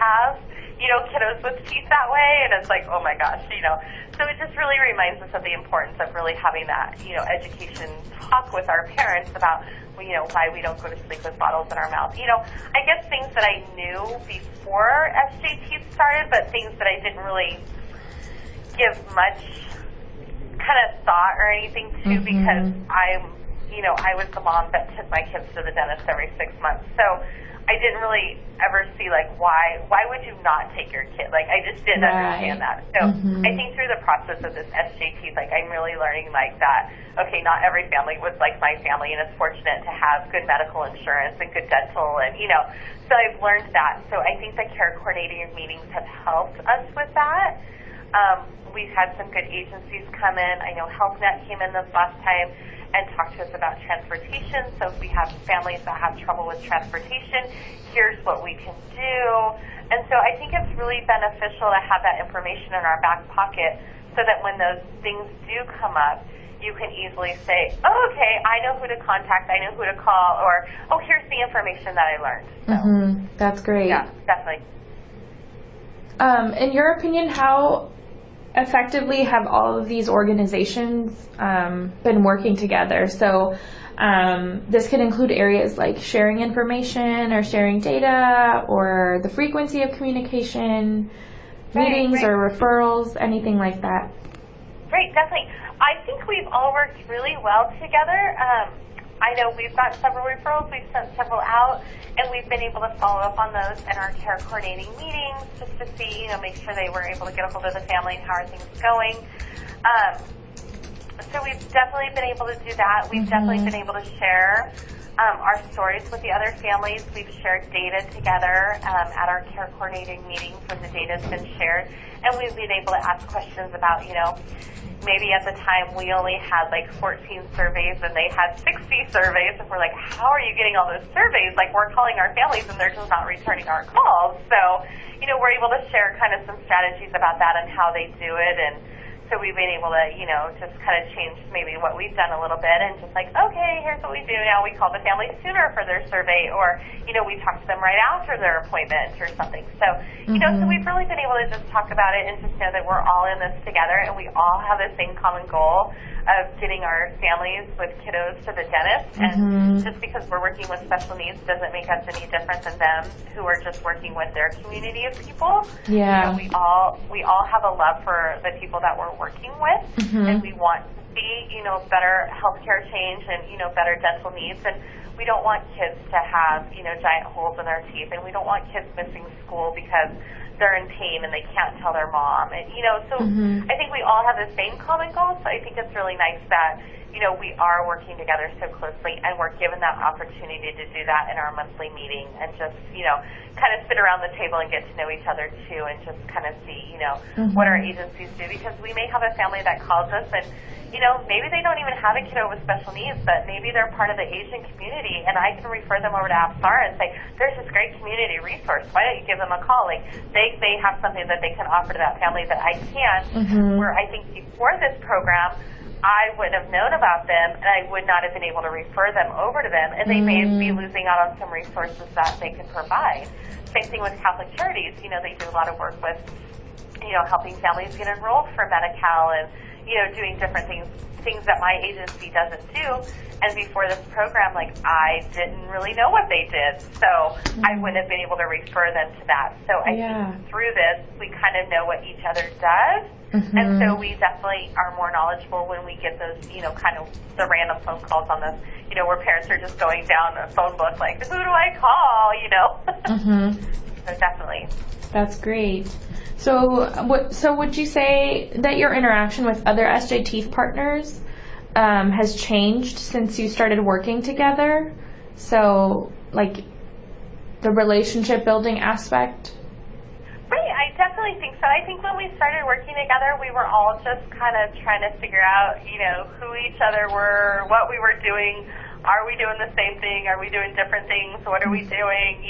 have, kiddos with teeth that way, and it's like, oh my gosh, So it just really reminds us of the importance of really having that, education talk with our parents about, why we don't go to sleep with bottles in our mouth. I guess things that I knew before SJT started, but things that I didn't really give much kind of thought or anything to, because I was the mom that took my kids to the dentist every 6 months. So I didn't really ever see, like, why would you not take your kid? Like, I just didn't understand that. So I think through the process of this SJT, like, I'm really learning, like, that, okay, not every family was like my family and is fortunate to have good medical insurance and good dental and, so I've learned that. So I think the care coordinating meetings have helped us with that. We've had some good agencies come in. I know HealthNet came in this last time and talk to us about transportation. So if we have families that have trouble with transportation, here's what we can do. And so I think it's really beneficial to have that information in our back pocket so that when those things do come up, you can easily say, oh, okay, I know who to contact, I know who to call, or, oh, here's the information that I learned. So, That's great. Yeah, definitely. In your opinion, how effectively have all of these organizations been working together? So this could include areas like sharing information or sharing data or the frequency of communication, meetings or referrals, anything like that. Right, definitely. I think we've all worked really well together. I know we've got several referrals, we've sent several out, and we've been able to follow up on those in our care coordinating meetings just to see, make sure they were able to get a hold of the family and how are things going. So we've definitely been able to do that. We've definitely been able to share our stories with the other families. We've shared data together at our care coordinating meetings when the data's been shared, and we've been able to ask questions about, maybe at the time we only had like 14 surveys and they had 60 surveys, and we're like, how are you getting all those surveys? Like, we're calling our families and they're just not returning our calls. So, we're able to share kind of some strategies about that and how they do it, and so we've been able to, just kind of change maybe what we've done a little bit and just like, okay, here's what we do now. We call the family sooner for their survey, or, we talk to them right after their appointment or something. So, so we've really been able to just talk about it and just know that we're all in this together and we all have the same common goal of getting our families with kiddos to the dentist. And just because we're working with special needs doesn't make us any different than them who are just working with their community of people. Yeah. We all have a love for the people that we're working with, and we want to see, better healthcare change and, better dental needs. And we don't want kids to have, giant holes in their teeth, and we don't want kids missing school because they're in pain and they can't tell their mom. And, so I think we all have the same common goals. So I think it's really nice that, we are working together so closely, and we're given that opportunity to do that in our monthly meeting and just, kind of sit around the table and get to know each other too, and just kind of see, what our agencies do, because we may have a family that calls us and, maybe they don't even have a kiddo with special needs, but maybe they're part of the Asian community, and I can refer them over to APSAR and say, there's this great community resource. Why don't you give them a call? Like, they have something that they can offer to that family that I can't, where I think before this program, I would have known about them, and I would not have been able to refer them over to them, and they may be losing out on some resources that they could provide. Same thing with Catholic Charities. They do a lot of work with, helping families get enrolled for Medi-Cal and, doing different things that my agency doesn't do. And before this program, like, I didn't really know what they did, so I wouldn't have been able to refer them to that. So I think through this, we kind of know what each other does. And so we definitely are more knowledgeable when we get those, kind of the random phone calls on this, where parents are just going down the phone book like, who do I call, So definitely. That's great. So would you say that your interaction with other SJT partners has changed since you started working together? So, like, the relationship building aspect? Right, I definitely think so. I think when we started working together, we were all just kind of trying to figure out, who each other were, what we were doing. Are we doing the same thing? Are we doing different things? What are we doing?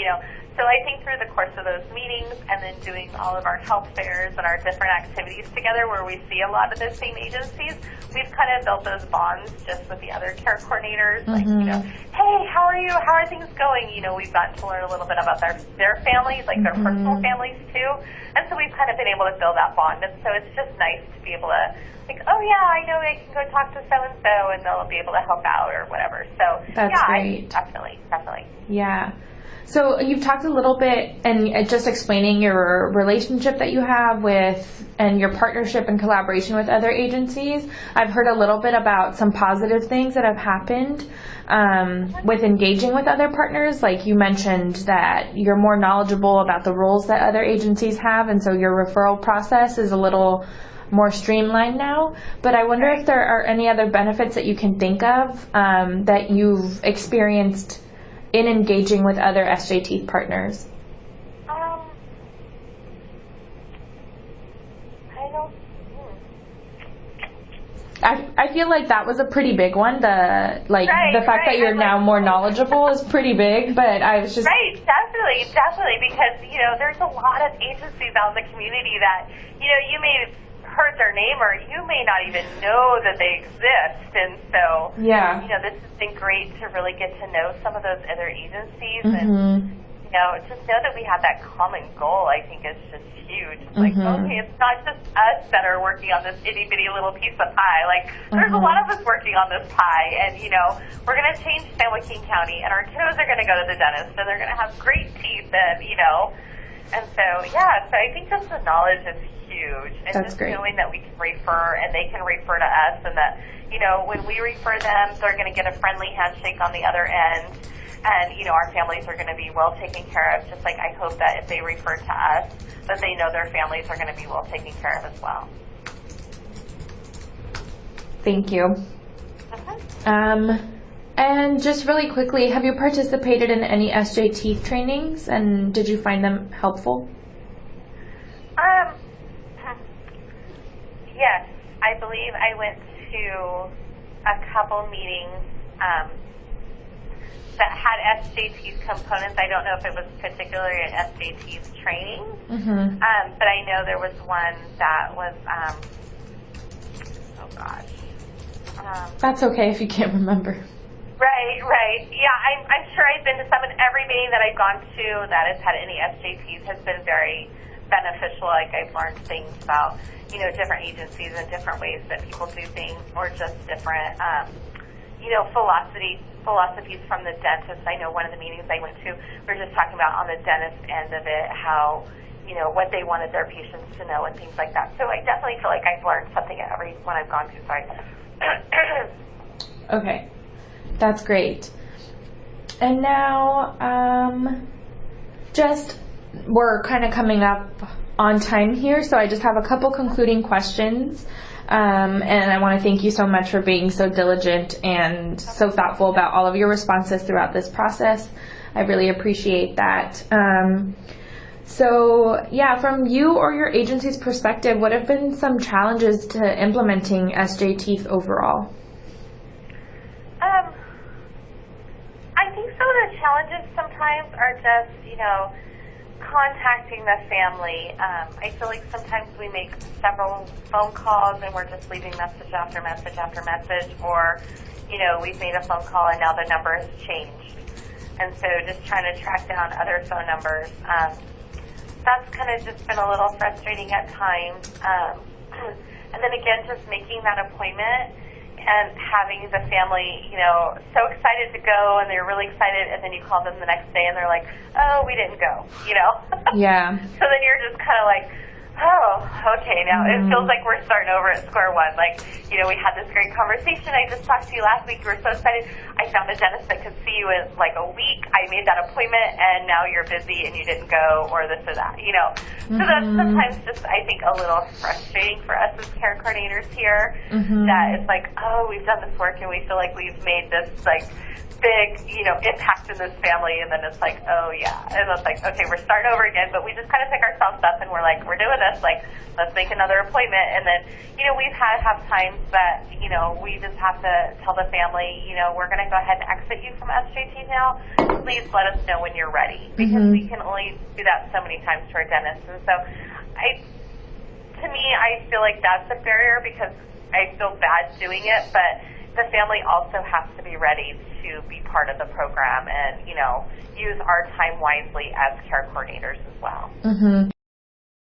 So I think through the course of those meetings and then doing all of our health fairs and our different activities together where we see a lot of the same agencies, we've kind of built those bonds just with the other care coordinators. Like, hey, how are you? How are things going? We've gotten to learn a little bit about their families, like their personal families too. And so we've kind of been able to build that bond. And so it's just nice to be able to, like, oh yeah, I know I can go talk to so-and-so and they'll be able to help out or whatever. So that's great. Definitely. Yeah. So you've talked a little bit and just explaining your relationship that you have with and your partnership and collaboration with other agencies. I've heard a little bit about some positive things that have happened with engaging with other partners. Like you mentioned that you're more knowledgeable about the rules that other agencies have, and so your referral process is a little more streamlined now. But I wonder if there are any other benefits that you can think of that you've experienced in engaging with other SJT partners. I feel like that was a pretty big one. The fact that you're now more knowledgeable is pretty big, but I was just... Right, definitely, because, there's a lot of agencies out in the community that, you may have heard their name or you may not even know that they exist. And so, this has been great to really get to know some of those other agencies and, just know that we have that common goal, I think is just huge. It's like, okay, it's not just us that are working on this itty bitty little piece of pie. Like, there's a lot of us working on this pie, and, we're going to change San Joaquin County, and our kiddos are going to go to the dentist, and they're going to have great teeth, and, and so, so I think just the knowledge is huge. And that's just great. Knowing that we can refer, and they can refer to us, and that, when we refer them, they're going to get a friendly handshake on the other end. And, our families are going to be well taken care of, just like I hope that if they refer to us, that they know their families are going to be well taken care of as well. Thank you. And just really quickly, have you participated in any SJT trainings, and did you find them helpful? Yes, I believe I went to a couple meetings that had SJT's components. I don't know if it was particularly an SJT's training, but I know there was one that was, that's okay if you can't remember. Right. Yeah, I'm sure I've been to some, and every meeting that I've gone to that has had any SJTs has been very beneficial. Like, I've learned things about, different agencies and different ways that people do things, or just different, philosophies from the dentist. I know one of the meetings I went to, we were just talking about on the dentist end of it, how, what they wanted their patients to know and things like that. So I definitely feel like I've learned something at every one I've gone to. Sorry. Okay, that's great. And now, we're kind of coming up on time here, so I just have a couple concluding questions. And I want to thank you so much for being so diligent and so thoughtful about all of your responses throughout this process. I really appreciate that. From you or your agency's perspective, what have been some challenges to implementing SJT overall? I think some of the challenges sometimes are just, contacting the family. I feel like sometimes we make several phone calls and we're just leaving message after message after message, or, we've made a phone call and now the number has changed. And so just trying to track down other phone numbers. That's kind of just been a little frustrating at times. And then again, just making that appointment and having the family, so excited to go, and they're really excited, and then you call them the next day and they're like, oh, we didn't go, Yeah. So then you're just kind of like, oh, okay, now it feels like we're starting over at square one. Like, we had this great conversation. I just talked to you last week. You were so excited. I found a dentist that could see you in like a week. I made that appointment, and now you're busy and you didn't go, or this or that, So that's sometimes just, I think, a little frustrating for us as care coordinators here, that it's like, oh, we've done this work and we feel like we've made this, like, big, impact in this family, and then it's like, oh yeah, and it's like, okay, we're starting over again, but we just kind of pick ourselves up and we're like, we're doing this, like, let's make another appointment, and then, we've have times that, we just have to tell the family, we're going to go ahead and exit you from SJT now, please let us know when you're ready, because we can only do that so many times to our dentist, and so, to me, I feel like that's a barrier, because I feel bad doing it, but the family also has to be ready to be part of the program and, use our time wisely as care coordinators as well.